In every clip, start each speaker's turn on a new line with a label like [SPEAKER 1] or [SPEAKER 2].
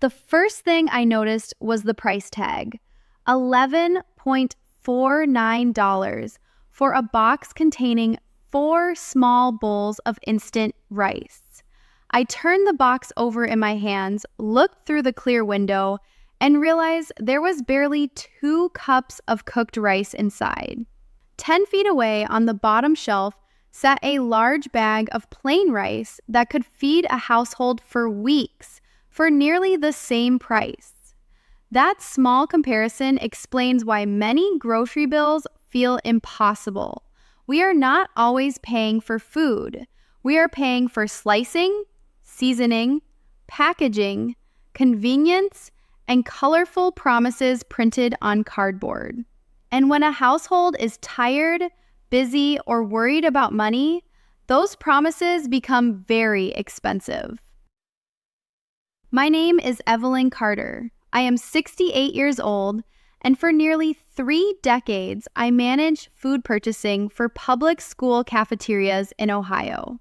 [SPEAKER 1] The first thing I noticed was the price tag, $11.49 for a box containing 4 small bowls of instant rice. I turned the box over in my hands, looked through the clear window, and realized there was barely 2 cups of cooked rice inside. 10 feet away on the bottom shelf sat a large bag of plain rice that could feed a household for weeks for nearly the same price. That small comparison explains why many grocery bills feel impossible. We are not always paying for food. We are paying for slicing, seasoning, packaging, convenience, and colorful promises printed on cardboard. And when a household is tired, busy, or worried about money, those promises become very expensive. My name is Evelyn Carter. I am 68 years old, and for nearly 3 decades, I managed food purchasing for public school cafeterias in Ohio.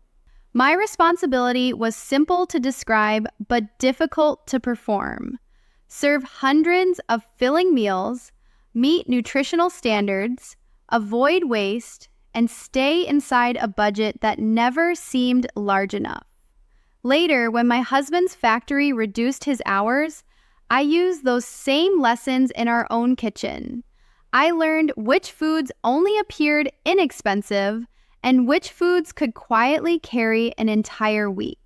[SPEAKER 1] My responsibility was simple to describe but difficult to perform. Serve hundreds of filling meals, meet nutritional standards, avoid waste, and stay inside a budget that never seemed large enough. Later, when my husband's factory reduced his hours, I used those same lessons in our own kitchen. I learned which foods only appeared inexpensive and which foods could quietly carry an entire week.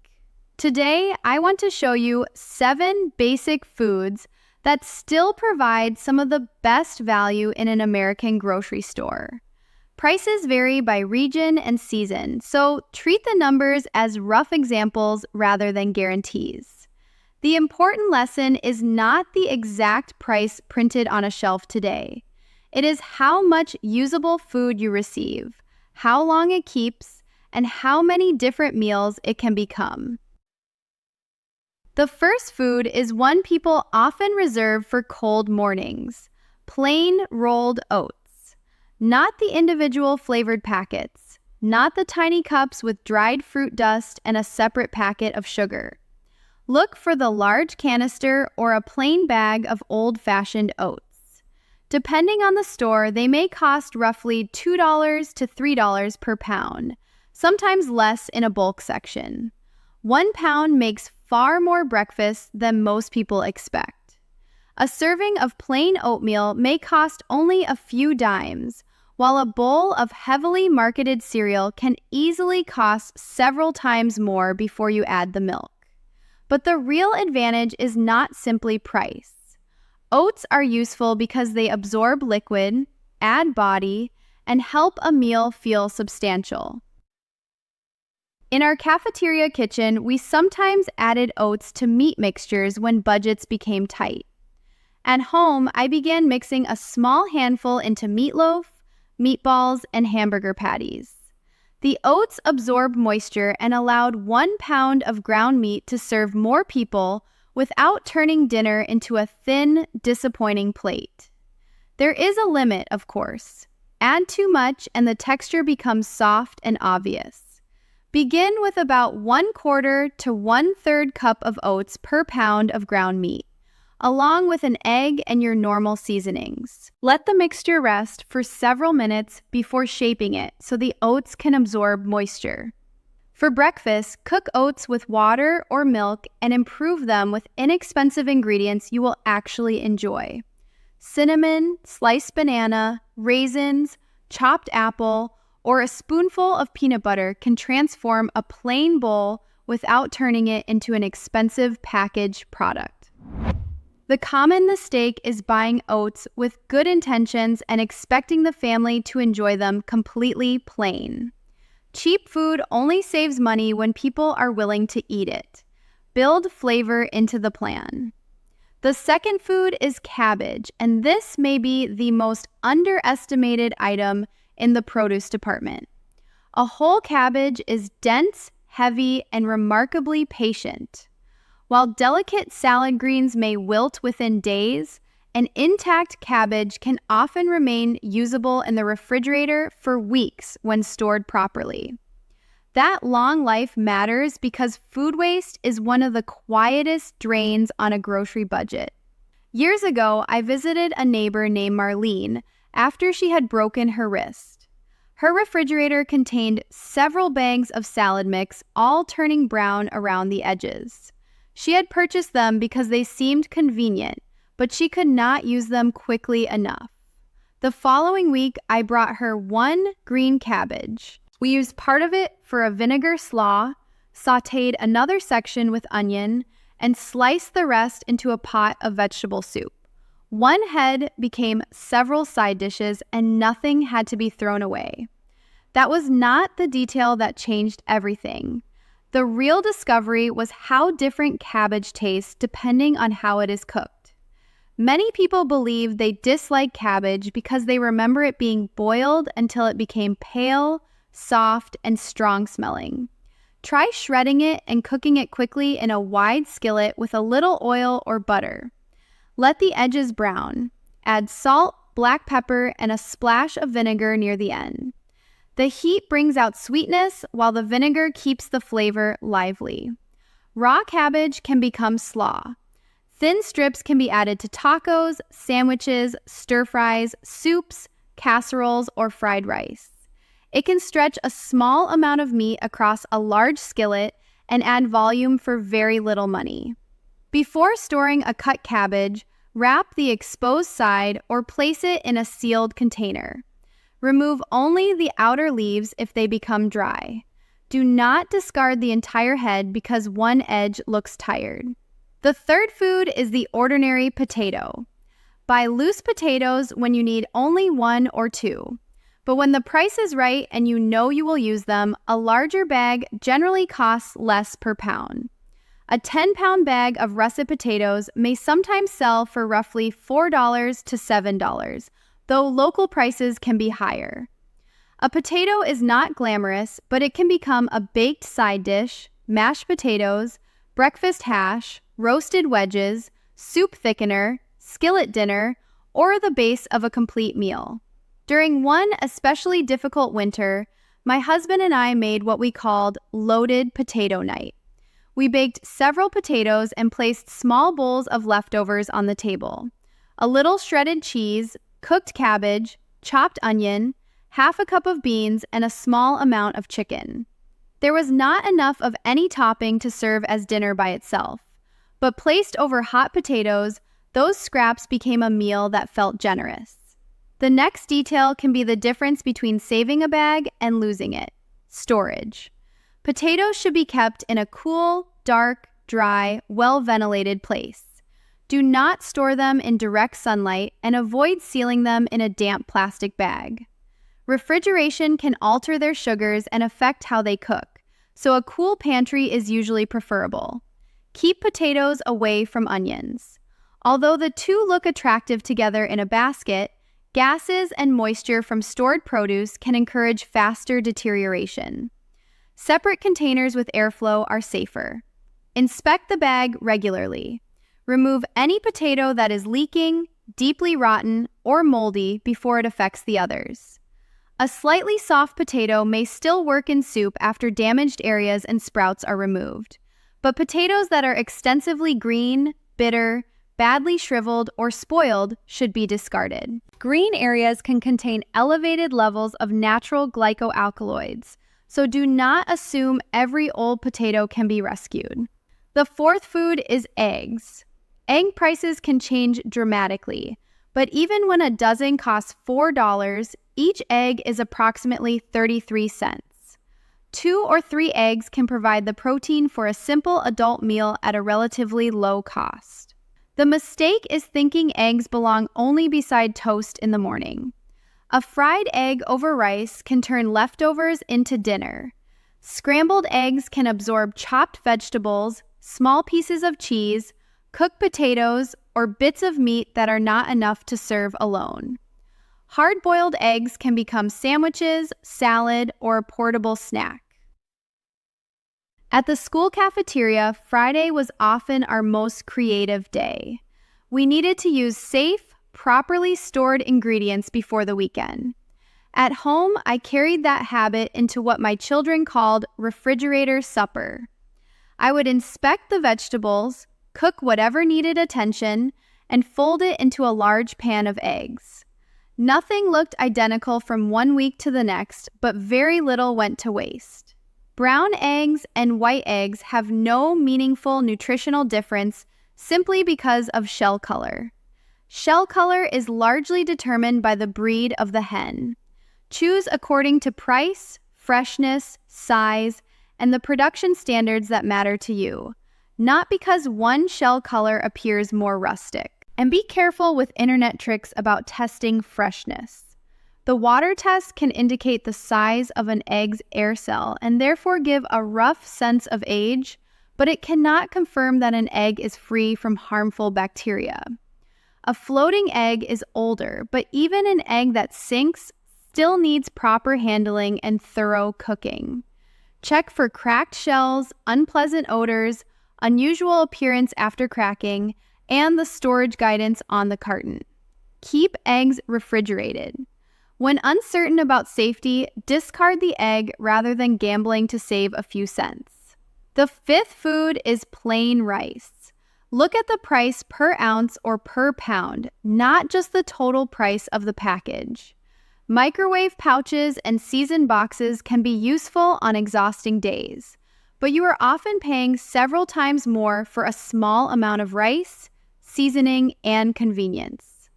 [SPEAKER 1] Today, I want to show you 7 basic foods that still provide some of the best value in an American grocery store. Prices vary by region and season, so treat the numbers as rough examples rather than guarantees. The important lesson is not the exact price printed on a shelf today. It is how much usable food you receive, how long it keeps, and how many different meals it can become. The first food is one people often reserve for cold mornings: plain rolled oats. Not the individual flavored packets, not the tiny cups with dried fruit dust and a separate packet of sugar. Look for the large canister or a plain bag of old-fashioned oats. Depending on the store, they may cost roughly $2 to $3 per pound, sometimes less in a bulk section. 1 pound makes far more breakfast than most people expect. A serving of plain oatmeal may cost only a few dimes, while a bowl of heavily marketed cereal can easily cost several times more before you add the milk. But the real advantage is not simply price. Oats are useful because they absorb liquid, add body, and help a meal feel substantial. In our cafeteria kitchen, we sometimes added oats to meat mixtures when budgets became tight. At home, I began mixing a small handful into meatloaf, meatballs, and hamburger patties. The oats absorbed moisture and allowed 1 pound of ground meat to serve more people without turning dinner into a thin, disappointing plate. There is a limit, of course. Add too much and the texture becomes soft and obvious. Begin with about 1/4 to 1/3 cup of oats per pound of ground meat, along with an egg and your normal seasonings. Let the mixture rest for several minutes before shaping it so the oats can absorb moisture. For breakfast, cook oats with water or milk and improve them with inexpensive ingredients you will actually enjoy. Cinnamon, sliced banana, raisins, chopped apple, or a spoonful of peanut butter can transform a plain bowl without turning it into an expensive packaged product. The common mistake is buying oats with good intentions and expecting the family to enjoy them completely plain. Cheap food only saves money when people are willing to eat it. Build flavor into the plan. The second food is cabbage, and this may be the most underestimated item in the produce department. A whole cabbage is dense, heavy, and remarkably patient. While delicate salad greens may wilt within days, an intact cabbage can often remain usable in the refrigerator for weeks when stored properly. That long life matters because food waste is one of the quietest drains on a grocery budget. Years ago, I visited a neighbor named Marlene after she had broken her wrist. Her refrigerator contained several bags of salad mix, all turning brown around the edges. She had purchased them because they seemed convenient, but she could not use them quickly enough. The following week, I brought her one green cabbage. We used part of it for a vinegar slaw, sautéed another section with onion, and sliced the rest into a pot of vegetable soup. One head became several side dishes, and nothing had to be thrown away. That was not the detail that changed everything. The real discovery was how different cabbage tastes depending on how it is cooked. Many people believe they dislike cabbage because they remember it being boiled until it became pale, soft, and strong-smelling. Try shredding it and cooking it quickly in a wide skillet with a little oil or butter. Let the edges brown. Add salt, black pepper, and a splash of vinegar near the end. The heat brings out sweetness while the vinegar keeps the flavor lively. Raw cabbage can become slaw. Thin strips can be added to tacos, sandwiches, stir-fries, soups, casseroles, or fried rice. It can stretch a small amount of meat across a large skillet and add volume for very little money. Before storing a cut cabbage, wrap the exposed side or place it in a sealed container. Remove only the outer leaves if they become dry. Do not discard the entire head because one edge looks tired. The third food is the ordinary potato. Buy loose potatoes when you need only one or two. But when the price is right and you know you will use them, a larger bag generally costs less per pound. A 10-pound bag of russet potatoes may sometimes sell for roughly $4 to $7, though local prices can be higher. A potato is not glamorous, but it can become a baked side dish, mashed potatoes, breakfast hash, roasted wedges, soup thickener, skillet dinner, or the base of a complete meal. During one especially difficult winter, my husband and I made what we called loaded potato night. We baked several potatoes and placed small bowls of leftovers on the table. A little shredded cheese, cooked cabbage, chopped onion, half a cup of beans, and a small amount of chicken. There was not enough of any topping to serve as dinner by itself, but placed over hot potatoes, those scraps became a meal that felt generous. The next detail can be the difference between saving a bag and losing it: storage. Potatoes should be kept in a cool, dark, dry, well-ventilated place. Do not store them in direct sunlight and avoid sealing them in a damp plastic bag. Refrigeration can alter their sugars and affect how they cook, so a cool pantry is usually preferable. Keep potatoes away from onions. Although the two look attractive together in a basket, gases and moisture from stored produce can encourage faster deterioration. Separate containers with airflow are safer. Inspect the bag regularly. Remove any potato that is leaking, deeply rotten, or moldy before it affects the others. A slightly soft potato may still work in soup after damaged areas and sprouts are removed, but potatoes that are extensively green, bitter, badly shriveled, or spoiled should be discarded. Green areas can contain elevated levels of natural glycoalkaloids, so do not assume every old potato can be rescued. The fourth food is eggs. Egg prices can change dramatically, but even when a dozen costs $4, each egg is approximately 33 cents. 2 or 3 eggs can provide the protein for a simple adult meal at a relatively low cost. The mistake is thinking eggs belong only beside toast in the morning. A fried egg over rice can turn leftovers into dinner. Scrambled eggs can absorb chopped vegetables, small pieces of cheese, cooked potatoes, or bits of meat that are not enough to serve alone. Hard-boiled eggs can become sandwiches, salad, or a portable snack. At the school cafeteria, Friday was often our most creative day. We needed to use safe, properly stored ingredients before the weekend. At home, I carried that habit into what my children called refrigerator supper. I would inspect the vegetables, cook whatever needed attention, and fold it into a large pan of eggs. Nothing looked identical from one week to the next, but very little went to waste. Brown eggs and white eggs have no meaningful nutritional difference simply because of shell color. Shell color is largely determined by the breed of the hen. Choose according to price, freshness, size, and the production standards that matter to you, not because one shell color appears more rustic. And be careful with internet tricks about testing freshness. The water test can indicate the size of an egg's air cell and therefore give a rough sense of age, but it cannot confirm that an egg is free from harmful bacteria. A floating egg is older, but even an egg that sinks still needs proper handling and thorough cooking. Check for cracked shells, unpleasant odors, unusual appearance after cracking, and the storage guidance on the carton. Keep eggs refrigerated. When uncertain about safety, discard the egg rather than gambling to save a few cents. The fifth food is plain rice. Look at the price per ounce or per pound, not just the total price of the package. Microwave pouches and seasoned boxes can be useful on exhausting days, but you are often paying several times more for a small amount of rice, seasoning, and convenience.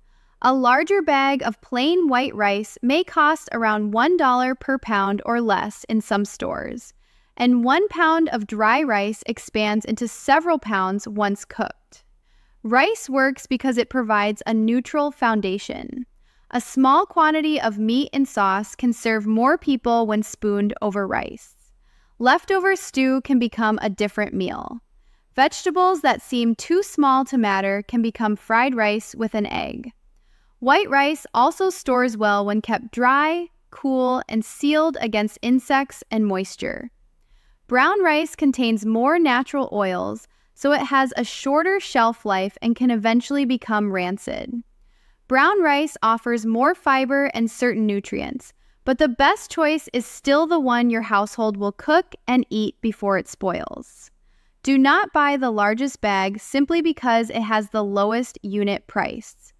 [SPEAKER 1] A larger bag of plain white rice may cost around $1 per pound or less in some stores, and 1 pound of dry rice expands into several pounds once cooked. Rice works because it provides a neutral foundation. A small quantity of meat and sauce can serve more people when spooned over rice. Leftover stew can become a different meal. Vegetables that seem too small to matter can become fried rice with an egg. White rice also stores well when kept dry, cool, and sealed against insects and moisture. Brown rice contains more natural oils, so it has a shorter shelf life and can eventually become rancid. Brown rice offers more fiber and certain nutrients, but the best choice is still the one your household will cook and eat before it spoils. Do not buy the largest bag simply because it has the lowest unit price.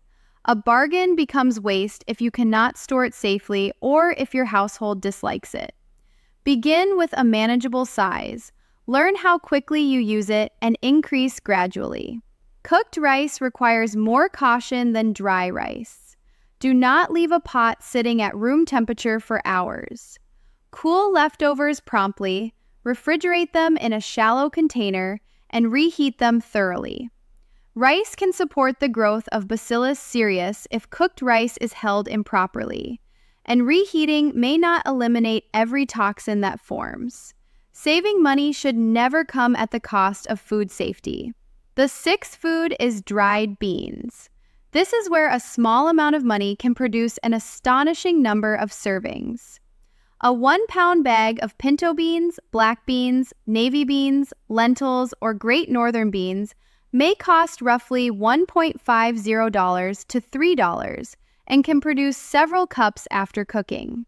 [SPEAKER 1] A bargain becomes waste if you cannot store it safely or if your household dislikes it. Begin with a manageable size. Learn how quickly you use it and increase gradually. Cooked rice requires more caution than dry rice. Do not leave a pot sitting at room temperature for hours. Cool leftovers promptly, refrigerate them in a shallow container, and reheat them thoroughly. Rice can support the growth of Bacillus cereus if cooked rice is held improperly, and reheating may not eliminate every toxin that forms. Saving money should never come at the cost of food safety. The sixth food is dried beans. This is where a small amount of money can produce an astonishing number of servings. A 1 pound bag of pinto beans, black beans, navy beans, lentils, or Great Northern beans may cost roughly $1.50 to $3 and can produce several cups after cooking.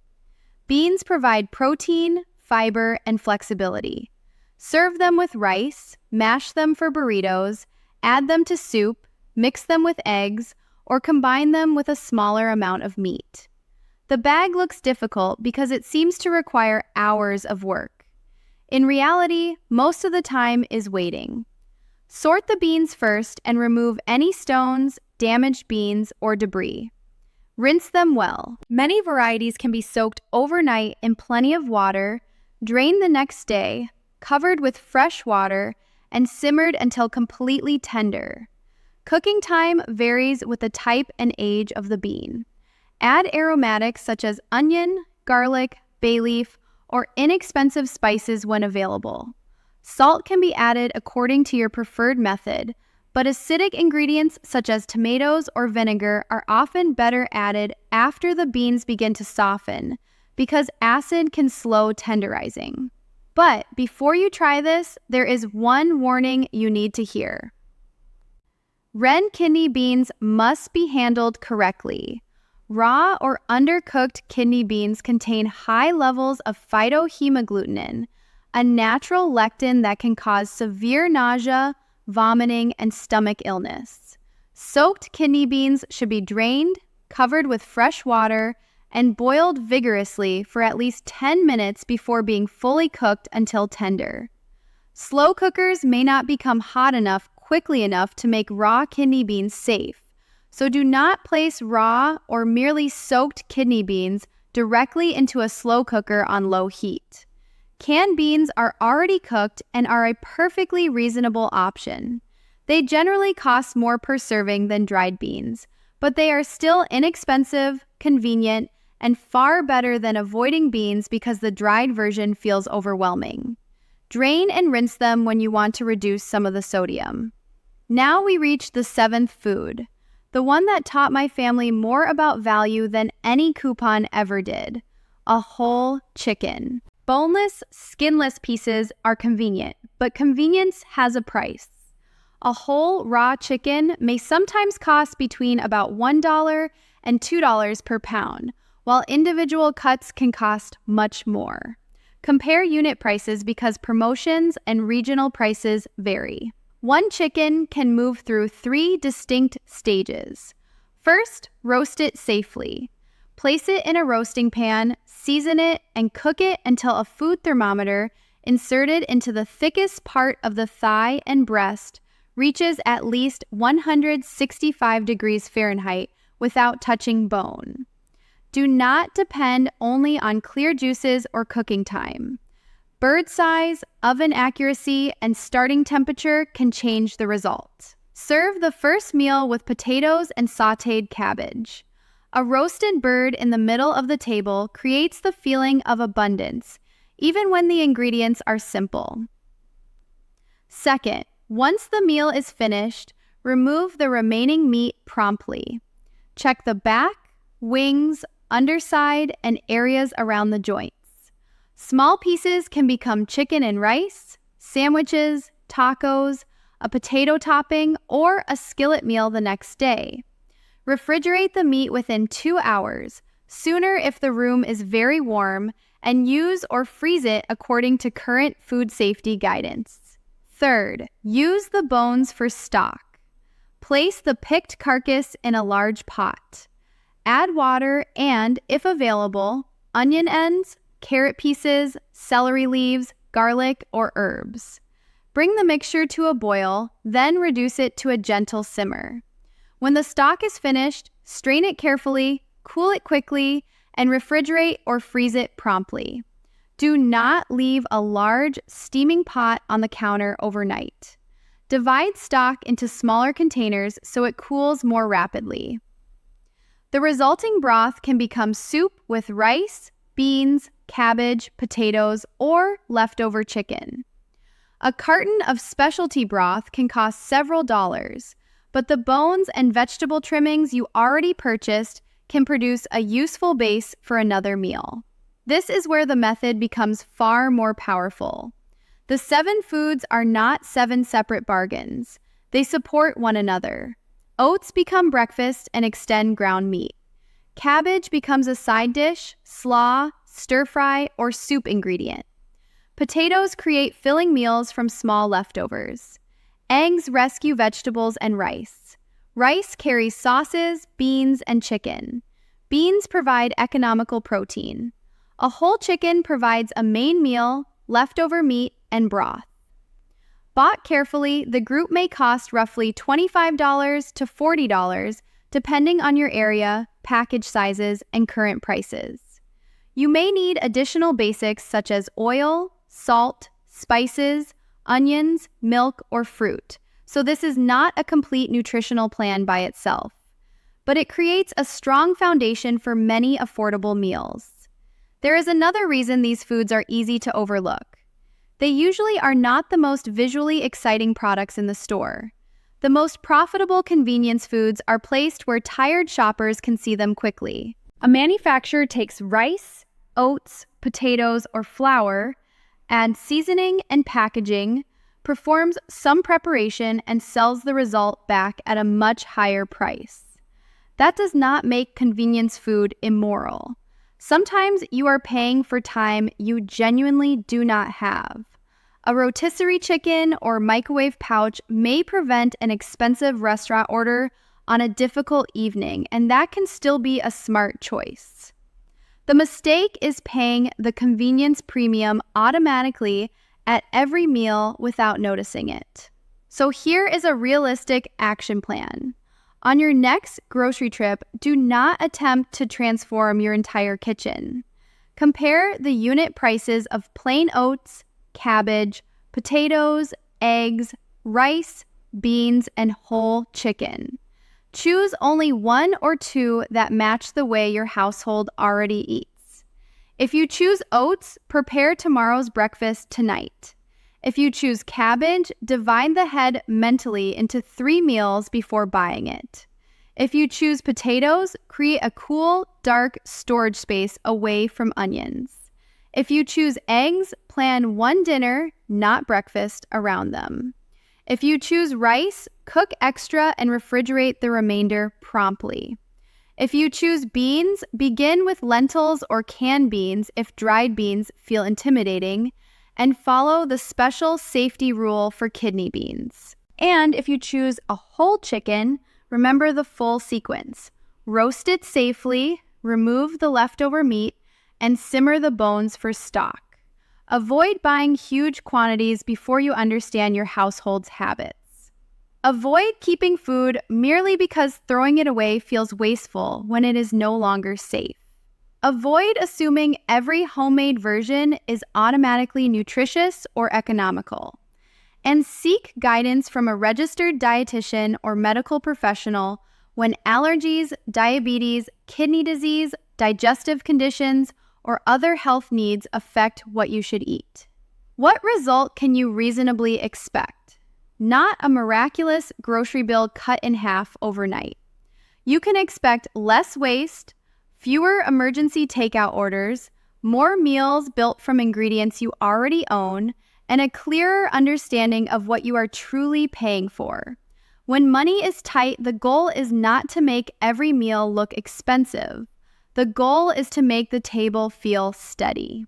[SPEAKER 1] Beans provide protein, fiber, and flexibility. Serve them with rice, mash them for burritos, add them to soup, mix them with eggs, or combine them with a smaller amount of meat. The bag looks difficult because it seems to require hours of work. In reality, most of the time is waiting. Sort the beans first and remove any stones, damaged beans, or debris. Rinse them well. Many varieties can be soaked overnight in plenty of water, drained the next day, covered with fresh water, and simmered until completely tender. Cooking time varies with the type and age of the bean. Add aromatics such as onion, garlic, bay leaf, or inexpensive spices when available. Salt can be added according to your preferred method, but acidic ingredients such as tomatoes or vinegar are often better added after the beans begin to soften because acid can slow tenderizing. But before you try this, there is one warning you need to hear. Red kidney beans must be handled correctly. raw or undercooked kidney beans contain high levels of phytohemagglutinin, a natural lectin that can cause severe nausea, vomiting, and stomach illness. Soaked kidney beans should be drained, covered with fresh water, and boiled vigorously for at least 10 minutes before being fully cooked until tender. Slow cookers may not become hot enough quickly enough to make raw kidney beans safe, so do not place raw or merely soaked kidney beans directly into a slow cooker on low heat. Canned beans are already cooked and are a perfectly reasonable option. They generally cost more per serving than dried beans, but they are still inexpensive, convenient, and far better than avoiding beans because the dried version feels overwhelming. Drain and rinse them when you want to reduce some of the sodium. Now we reach the seventh food, the one that taught my family more about value than any coupon ever did: a whole chicken. Boneless, skinless pieces are convenient, but convenience has a price. A whole raw chicken may sometimes cost between about $1 and $2 per pound, while individual cuts can cost much more. Compare unit prices because promotions and regional prices vary. One chicken can move through 3 distinct stages. First, roast it safely. Place it in a roasting pan, season it, and cook it until a food thermometer inserted into the thickest part of the thigh and breast reaches at least 165 degrees Fahrenheit without touching bone. Do not depend only on clear juices or cooking time. Bird size, oven accuracy, and starting temperature can change the result. Serve the first meal with potatoes and sautéed cabbage. A roasted bird in the middle of the table creates the feeling of abundance, even when the ingredients are simple. Second, once the meal is finished, remove the remaining meat promptly. Check the back, wings, underside, and areas around the joints. Small pieces can become chicken and rice, sandwiches, tacos, a potato topping, or a skillet meal the next day. Refrigerate the meat within 2 hours, sooner if the room is very warm, and use or freeze it according to current food safety guidance. Third, use the bones for stock. Place the picked carcass in a large pot. Add water and, if available, onion ends, carrot pieces, celery leaves, garlic, or herbs. Bring the mixture to a boil, then reduce it to a gentle simmer. When the stock is finished, strain it carefully, cool it quickly, and refrigerate or freeze it promptly. Do not leave a large, steaming pot on the counter overnight. Divide stock into smaller containers so it cools more rapidly. The resulting broth can become soup with rice, beans, cabbage, potatoes, or leftover chicken. A carton of specialty broth can cost several dollars, but the bones and vegetable trimmings you already purchased can produce a useful base for another meal. This is where the method becomes far more powerful. The 7 foods are not 7 separate bargains. They support one another. Oats become breakfast and extend ground meat. Cabbage becomes a side dish, slaw, stir-fry, or soup ingredient. Potatoes create filling meals from small leftovers. Eggs rescue vegetables and rice. Rice carries sauces, beans, and chicken. Beans provide economical protein. A whole chicken provides a main meal, leftover meat, and broth. Bought carefully, the group may cost roughly $25 to $40, depending on your area, package sizes, and current prices. You may need additional basics such as oil, salt, spices, onions, milk, or fruit, so this is not a complete nutritional plan by itself, but it creates a strong foundation for many affordable meals. There is another reason these foods are easy to overlook. They usually are not the most visually exciting products in the store. The most profitable convenience foods are placed where tired shoppers can see them quickly. A manufacturer takes rice, oats, potatoes, or flour, adds seasoning and packaging, performs some preparation, and sells the result back at a much higher price. That does not make convenience food immoral. Sometimes you are paying for time you genuinely do not have. A rotisserie chicken or microwave pouch may prevent an expensive restaurant order on a difficult evening, and that can still be a smart choice. The mistake is paying the convenience premium automatically at every meal without noticing it. So here is a realistic action plan. On your next grocery trip, do not attempt to transform your entire kitchen. Compare the unit prices of plain oats, cabbage, potatoes, eggs, rice, beans, and whole chicken. Choose only one or two that match the way your household already eats. If you choose oats, prepare tomorrow's breakfast tonight. If you choose cabbage, divide the head mentally into 3 meals before buying it. If you choose potatoes, create a cool, dark storage space away from onions. If you choose eggs, plan one dinner, not breakfast, around them. If you choose rice, cook extra and refrigerate the remainder promptly. If you choose beans, begin with lentils or canned beans if dried beans feel intimidating, and follow the special safety rule for kidney beans. And if you choose a whole chicken, remember the full sequence. Roast it safely, remove the leftover meat, and simmer the bones for stock. Avoid buying huge quantities before you understand your household's habits. Avoid keeping food merely because throwing it away feels wasteful when it is no longer safe. Avoid assuming every homemade version is automatically nutritious or economical. And seek guidance from a registered dietitian or medical professional when allergies, diabetes, kidney disease, digestive conditions, or other health needs affect what you should eat. What result can you reasonably expect? Not a miraculous grocery bill cut in half overnight. You can expect less waste, fewer emergency takeout orders, more meals built from ingredients you already own, and a clearer understanding of what you are truly paying for. When money is tight, the goal is not to make every meal look expensive. The goal is to make the table feel steady.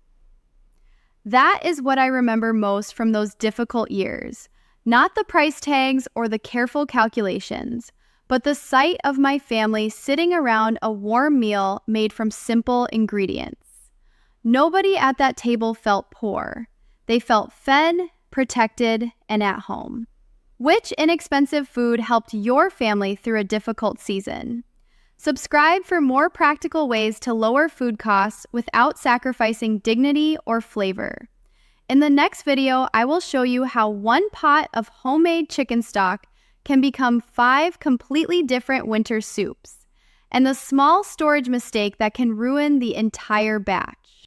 [SPEAKER 1] That is what I remember most from those difficult years. Not the price tags or the careful calculations, but the sight of my family sitting around a warm meal made from simple ingredients. Nobody at that table felt poor. They felt fed, protected, and at home. Which inexpensive food helped your family through a difficult season? Subscribe for more practical ways to lower food costs without sacrificing dignity or flavor. In the next video, I will show you how 1 pot of homemade chicken stock can become 5 completely different winter soups, and the small storage mistake that can ruin the entire batch.